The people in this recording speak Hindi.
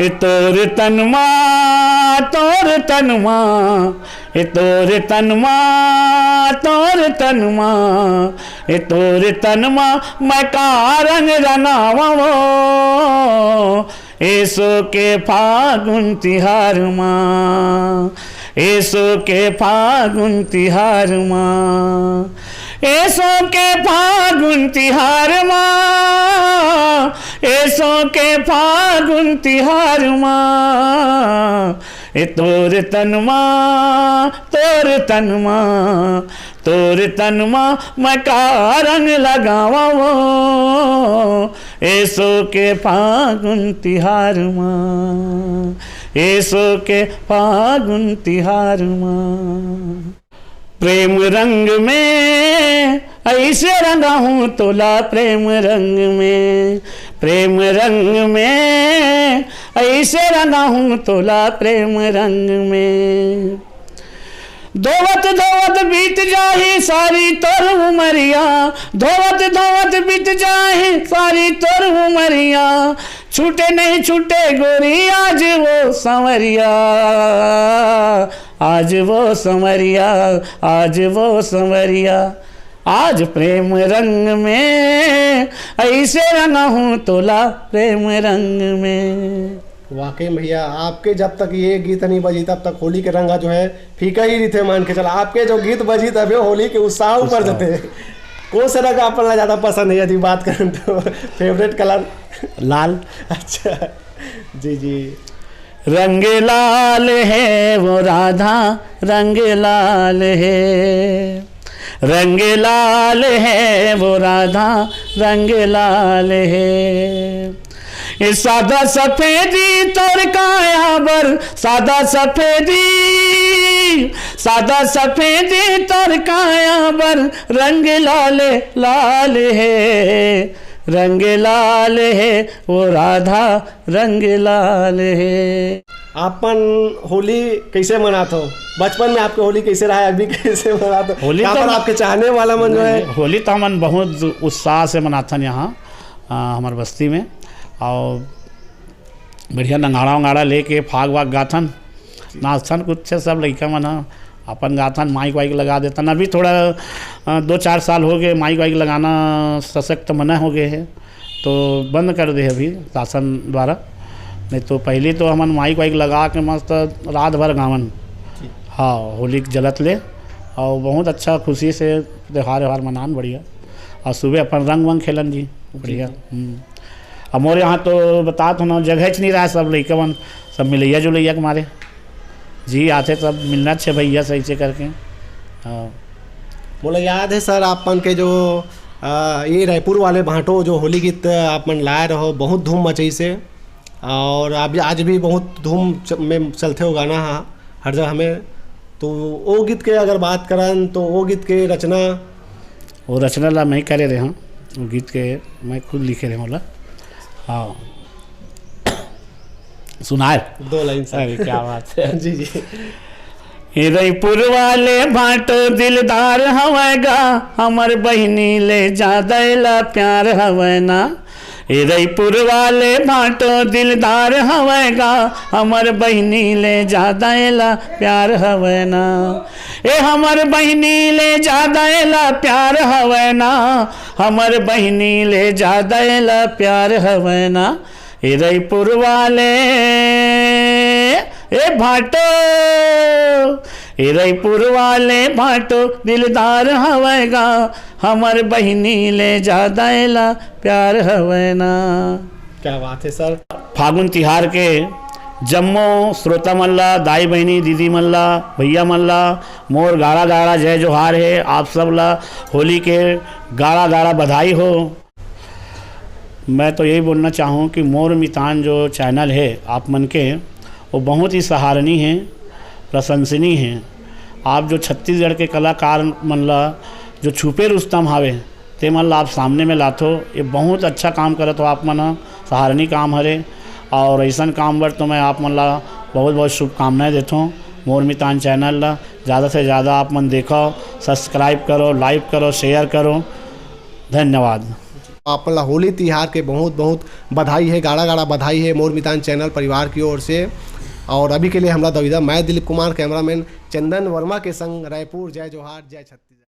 ए तोर तनमा तोर तनमा, ए तोर तनमा तोर तनमा, ए तोर तनमा मैं का रंग रनावा ऐसो के फागुन तिहार माँ, ऐसो के फागुन तिहार माँ, ऐसो के फागुन तिहार माँ, ऐसो के फागुन तिहार माँ, ए तोर तनमा तोर तनमा, तोर तनमा मैं का रंग लगावा वो ऐसो के फागुन तिहार माँ, ऐसो के फागुन तिहार माँ। प्रेम रंग में ऐसे रंगा हूँ तोला, प्रेम रंग में, प्रेम रंग में ऐसे रंगा हूँ तोला, प्रेम रंग में। धोवत धोवत बीत जाही सारी तोर उमरिया, धोवत धोवत बीत जाही सारी तोर उमरिया, छूटे नहीं छूटे गोरी आज वो संवरिया, आज वो संवरिया, आज वो संवरिया। आज प्रेम रंग में ऐसे रंगा हूँ तोला, प्रेम रंग में। वाकई भैया आपके जब तक ये गीत नहीं बजी तब तक होली के रंगा जो है फीका ही नहीं थे, मान के चला। आपके जो गीत बजी तब होली के उत्साह ऊपर जाते। कौन सा रंग आपको ज़्यादा पसंद है यदि बात करें तो? फेवरेट कलर लाल। अच्छा जी जी। रंग लाल है वो राधा, रंग लाल है, रंग लाल है वो राधा, रंग लाल है। सादा सफेदी तोर काया बर, सादा सफेदी, सादा सफेदी तोर काया बर, रंग लाल लाल है, रंग लाल है वो राधा, रंग लाल है। आपन होली कैसे मनाते हो? बचपन में आपके होली कैसे रहा है, अभी कैसे मनाते हो? होली तो आपके चाहने वाला मन जो है, होली तो हमन बहुत उत्साह से मनाथन यहाँ हमारे बस्ती में, और बढ़िया नंगाड़ा वंगाड़ा लेके फाग वाग गाथन, नाचथन कुछ सब लड़का मन अपन गाथन, माइक वाइक लगा देतन। अभी थोड़ा 2-4 साल हो गए माइक वाइक लगाना सशक्त मना हो गए है, तो बंद कर दे अभी शासन द्वारा। नहीं तो पहले तो हमन माइक वाइक लगा के मस्त रात भर गावन, हाँ होली जलत ले, और बहुत अच्छा खुशी से त्यौहार व्यवहार मनान बढ़िया, और सुबह अपन रंग वंग खेलन जी बढ़िया। हमारे यहाँ तो बता तो ना जगह नहीं रहा, सब लड़का मन सब मिलैया जुलैया के मारे जी आते, सब मिलना छे भैया सही से करके। हाँ बोला याद है सर आपन के जो ये रायपुर वाले भाटो जो होली गीत आपन लाए रहो, बहुत धूम मचई से, और अभी आज भी बहुत धूम में चलते हो गाना हर जगह हमें। तो वो गीत के अगर बात करन तो वो गीत के रचना, वो रचना ला मैं करे रहे हूँ, वो गीत के मैं खुद लिखे रहे होला। हाँ सुनाए 2 लाइन अरे क्या बात है। जी जी। रईपुर वाले भाटो दिलदार हवेगा, हमर बहिनी ले जादैला प्यार हवैना। रईपुर वाले भाटो दिलदार हवेगा, हमर बहिनी ले जादैला प्यार हवैना। ए हमर बहिनी ले जादैला प्यार हवैना, हमर बहिनी ले जादैला प्यार हवैना। रईपुर वाले ए भाटो, रईपुर वाले भाटो दिलदार हवेगा, हमर बहिनी ले जादैला प्यार हवैना। क्या बात है सर। फागुन तिहार के जम्मो श्रोता मल्ला, दाई बहनी दीदी मल्ला, भैया मल्ला मोर गाड़ा गाड़ा जय जोहार है। आप सब ला होली के गाड़ा गाड़ा बधाई हो। मैं तो यही बोलना चाहूँ कि मोर मितान जो चैनल है आप मन के, वो बहुत ही सराहनीय है, प्रशंसनीय है। आप जो छत्तीसगढ़ के कलाकार मन ला जो छुपे रुस्तम हावे ते मन ला आप सामने में लाथो, ये बहुत अच्छा काम करत हो आप मन, सराहनीय काम हरे। और ऐसा काम बर तो मैं आप मन ला बहुत बहुत शुभकामनाएं देता हूँ। मोर मितान चैनल ला ज़्यादा से ज़्यादा आप मन देखो, सब्सक्राइब करो, लाइक करो, शेयर करो। धन्यवाद। आपन ला होली तिहार के बहुत बहुत बधाई है, गाड़ा गाड़ा बधाई है मोर मितान चैनल परिवार की ओर से। और अभी के लिए हमरा दविदा, मैं दिलीप कुमार, कैमरामैन चंदन वर्मा के संग रायपुर। जय जोहार, जय छत्तीसगढ़।